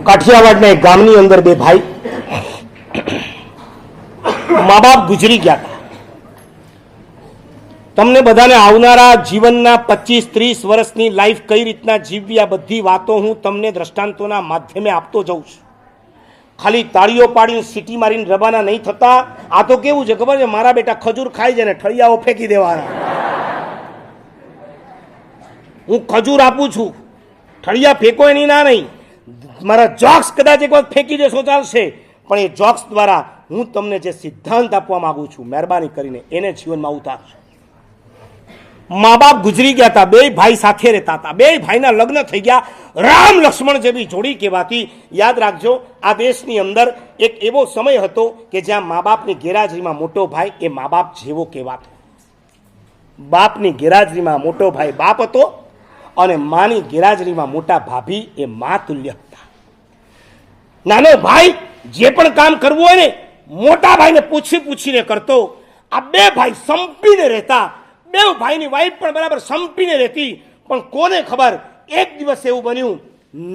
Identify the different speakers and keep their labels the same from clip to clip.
Speaker 1: કાઠિયાવાડના એક ગામની અંદર બે ભાઈ મા બાપ ગુજરી ગયા હતા. તમને બધાને આવનારા જીવનના 25-30 વર્ષની લાઈફ કઈ રીતના જીવવી આ બધી વાતો હું તમને દ્રષ્ટાંતોના માધ્યમે આપતો જઉં છું. ખાલી તાળીઓ પાડીને સીટી મારીને રવાના નહીં થતા. આ તો કેવું છે ખબર છે, મારા બેટા ખજૂર ખાઈ જાય ને ઠળિયાઓ ફેંકી દેવાના. હું ખજૂર આપું છું, ઠળિયા ફેંકો એની ના નહીં. મારા જોક્સ કદાચ એક વખત ફેંકી દેશો ચાલશે, પણ એ જોક્સ દ્વારા હું તમને જે સિદ્ધાંત આપવા માંગુ છું મહેરબાની કરીને એને જીવનમાં ઉતારજો. મા બાપ ગુજરી ગયા હતા, બે ભાઈ સાથે રહેતા હતા, બે ભાઈના લગ્ન થઈ ગયા. રામ લક્ષ્મણ જેવી જોડી કહેવાતી. યાદ રાખજો, આ દેશની અંદર એક એવો સમય હતો કે જ્યાં મા બાપની ગેરહાજરીમાં મોટો ભાઈ એ મા બાપ જેવો કહેવાતો. બાપની ગેરહાજરીમાં મોટો ભાઈ બાપ હતો અને માની ગેરહાજરીમાં મોટા ભાભી એ મા તુલ્ય હતા. નાનો ભાઈ જે પણ કામ કરવું હોય ને મોટા ભાઈને પૂછીને કરતો. આ બે ભાઈ સંપીને રહેતા. બે ભાઈની વાઈફ પણ બરાબર સંપીને રહેતી. પણ કોને ખબર, એક દિવસ એવું બન્યું,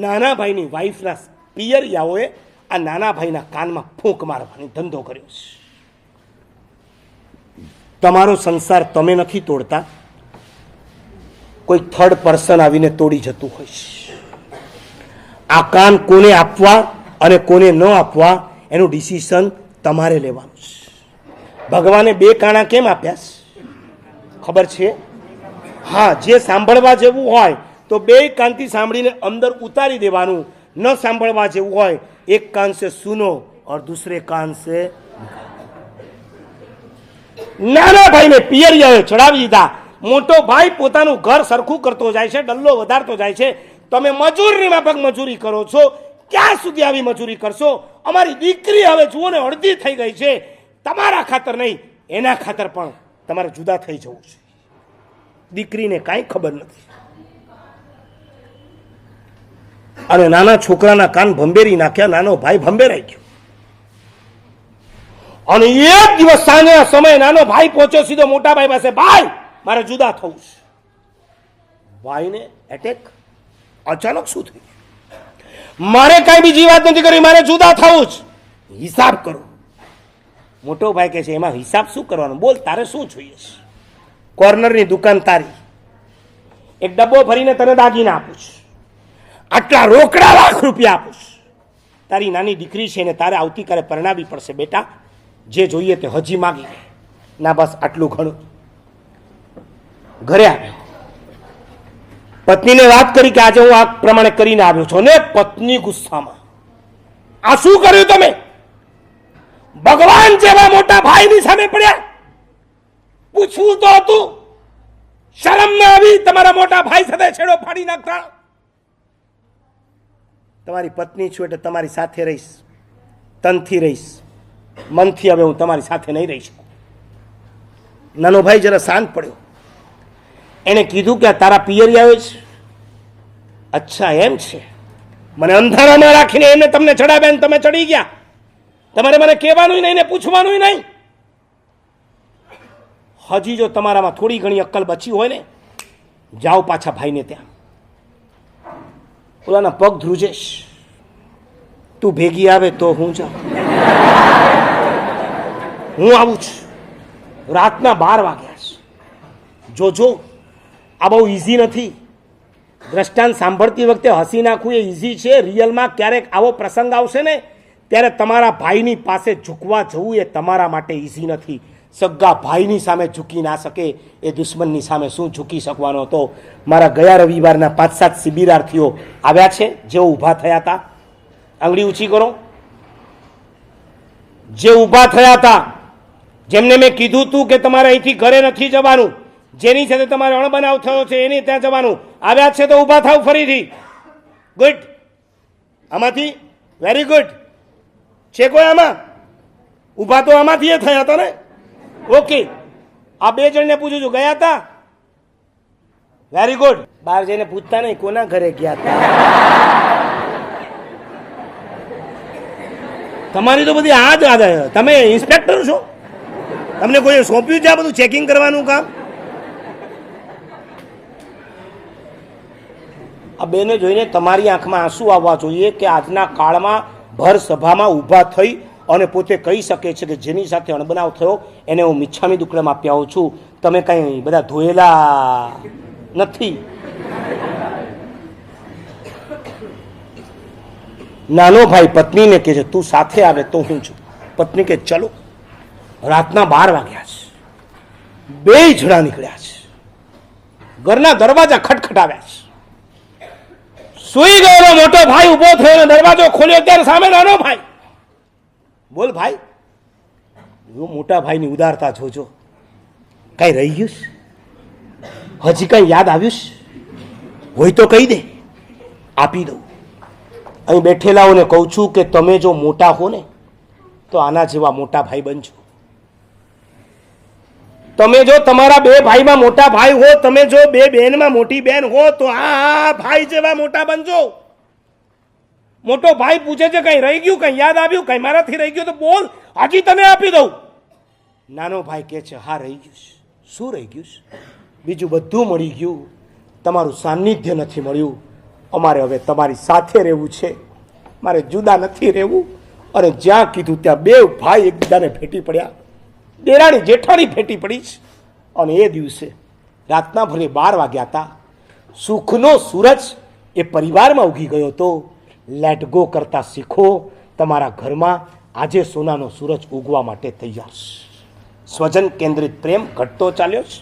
Speaker 1: નાના ભાઈની વાઈફના પિયરિયાઓએ આ નાના ભાઈના કાનમાં ફૂંક મારવાનો ધંધો કર્યો છે. તમારો સંસાર તમે નથી તોડતા, કોઈ થર્ડ પર્સન આવીને તોડી જતું હોય છે. આ કાન કોને આપવા અને કોને ન આપવા એનું ડિસિઝન તમારે લેવાનું છે. ભગવાને બે કાણા કેમ આપ્યા છે ખબર છે? હા, જે સાંભળવા જેવું હોય તો બે કાનથી સાંભળીને અંદર ઉતારી દેવાનું. ન સાંભળવા જેવું હોય એક કાન સે સુનો और दूसरे कान से. નાના ભાઈને પિયરિયાએ ચડાવી દીધા. મોટો ભાઈ પોતાનું ઘર સરખું કરતો જાય છે, ડલ્લો વધારતો જાય છે. તમે મજૂરની માફક મજૂરી કરો છો. ક્યાં સુધી આવી મજૂરી કરશો? અમારી દીકરી હવે જુઓ ને અડધી થઈ ગઈ છે. તમારા ખાતર નહીં, એના ખાતર પણ તમારે જુદા થઈ જવું છે. દીકરીને કાંઈ ખબર નથી અને નાના છોકરાના કાન ભંભેરી નાખ્યા. નાનો ભાઈ ભંભેરાઈ ગયો અને એક દિવસ સાંજના સમયે નાનો ભાઈ પહોંચ્યો સીધો મોટા ભાઈ પાસે. ભાઈ, મારે જુદા થવું છે. ભાઈને એટેક. અચાનક શું થયું? મારે કાંઈ બીજી વાત નથી કરી, મારે જુદા થવું જ. હિસાબ કરો. મોટો ભાઈ કહે છે, એમાં હિસાબ શું કરવાનો? બોલ, તારે શું જોઈએ છે? કોર્નરની દુકાન તારી, એક ડબ્બો ભરીને તને દાગીને આપું છું, આટલા રોકડા લાખ રૂપિયા આપું છું. તારી નાની દીકરી છે ને તારે આવતીકાલે પરણાવી પડશે. બેટા, જે જોઈએ તે હજી માગી લે. ના, બસ આટલું ઘણું. ઘરે આવ્યો, પત્નીને વાત કરી કે આજે હું આ પ્રમાણે કરીને આવ્યો છું. ને પત્ની ગુસ્સામાં, આ શું કર્યું તમે? ભગવાન જેવા મોટા ભાઈની સામે પડ્યા. પૂછવું તો હતું, શરમ ન આવી? તમારા મોટા ભાઈ સાથે છેડો ફાડી નાખતા. તમારી પત્ની છું એટલે તમારી સાથે રહીશ, તનથી રહીશ, મનથી હવે હું તમારી સાથે નહીં રહી શકું. નાનો ભાઈ જરા શાંત પડ્યો. એને કીધું કે આ તારા પિયરિયાઓ છે? અચ્છા, એમ છે. મને અંધારામાં રાખીને એને તમને ચડાવ્યા ને તમે ચડી ગયા. તમારે મને કહેવાનું નહીં ને પૂછવાનું નહીં. હજી જો તમારામાં થોડી ઘણી અક્કલ બચી હોય ને, જાઓ પાછા ભાઈને ત્યાં. ઓલાના પગ ધ્રુજેશ. તું ભેગી આવે તો હું જાઉં. હું આવું છું. રાતના 12 વાગ્યા છે. જોજો, આ બહુ ઇઝી નથી. દ્રષ્ટાંત સાંભળતી વખતે હસી નાખવું એ ઇઝી છે. રિયલમાં ક્યારેક આવો પ્રસંગ આવશે ને ત્યારે તમારા ભાઈની પાસે ઝૂકવા જવું એ તમારા માટે ઇઝી નથી. સગા ભાઈની સામે ઝૂકી ના શકે એ દુશ્મનની સામે શું ઝૂકી શકવાનો હતો? મારા ગયા રવિવારના 5-7 શિબિરાર્થીઓ આવ્યા છે જેઓ ઊભા થયા હતા. આંગળી ઊંચી કરો. જે ઊભા થયા હતા, જેમને મેં કીધું હતું કે તમારે અહીંથી ઘરે નથી જવાનું, જેની સાથે તમારે અણબનાવ થયો છે એની ત્યાં જવાનું, આવ્યા છે તો ઊભા થાવ ફરીથી. ગુડ. આમાંથી વેરી ગુડ. છે કોઈ આમાં? ઊભા તો આમાંથી એ થયા હતા ને? ઓકે. આ 2 જણને પૂછું છું, ગયા હતા? Very good. બહાર જઈને પૂછતા નહીં કોના ઘરે ગયા હતા. તમારી તો બધી આ જ આદત. તમે ઇન્સ્પેક્ટર છો? તમને કોઈ સોંપ્યું છે આ બધું ચેકિંગ કરવાનું કામ? આ બેને જોઈને તમારી આંખમાં આંસુ આવવા જોઈએ કે આજના કાળમાં ભર સભામાં ઊભા થઈ અને પોતે કહી શકે છે કે જેની સાથે અણબનાવ થયો એને હું મિચ્છામી દુક્કડમ આપી આવું છું. તમે કંઈ બધા ધોયેલા નથી. નાનો ભાઈ પત્નીને કહે છે તું સાથે આવે તો હું છું. પત્ની કે ચલો. રાતના 12 વાગ્યા છે. બે જણા નીકળ્યા છે. ઘરના દરવાજા ખટખટાવ્યા છે. સુઈ ગયેલો મોટો ભાઈ ઉભો થયો દરવાજો ખોલ્યો ત્યારે સામે નાનો ભાઈ. બોલ ભાઈ. મોટા ભાઈની ઉદારતા જોજો. કઈ રહી ગયું હજી કઈ યાદ આવ્યું હોય તો કહી દે, આપી દઉં. અહીં બેઠેલાઓને કહું છું કે તમે જો મોટા હો ને તો આના જેવા મોટા ભાઈ બનજો. તમે જો તમારા 2 ભાઈમાં મોટા ભાઈ હો, તમે જો 2 બહેનમાં મોટી બહેન હો તો આ ભાઈ જેવા મોટા બનજો. મોટો ભાઈ પૂછે છે કઈ રહી ગયું, કઈ યાદ આવ્યું, કઈ મારાથી રહી ગયું તો બોલ, હજી તને આપી દઉં. નાનો ભાઈ કહે છે હા રહી ગયું. શું રહી ગયું? બીજું બધું મળી ગયું, તમારું સાનિધ્ય નથી મળ્યું. અમારે હવે તમારી સાથે રહેવું છે, મારે જુદા નથી રહેવું. અને જ્યાં કીધું ત્યાં 2 ભાઈ એકબીજાને ભેટી પડ્યા. દેરાણી જેઠાણી ભેટી પડી છે. અને એ દિવસે રાતના ભલે 12 વાગ્યા હતા. સુખનો સૂરજ એ પરિવારમાં ઉગી ગયો હતો. લેટ ગો કરતા શીખો. તમારા ઘરમાં આજે સોનાનો સૂરજ ઉગવા માટે તૈયાર છે. સ્વજન કેન્દ્રિત પ્રેમ ઘટતો ચાલ્યો છે.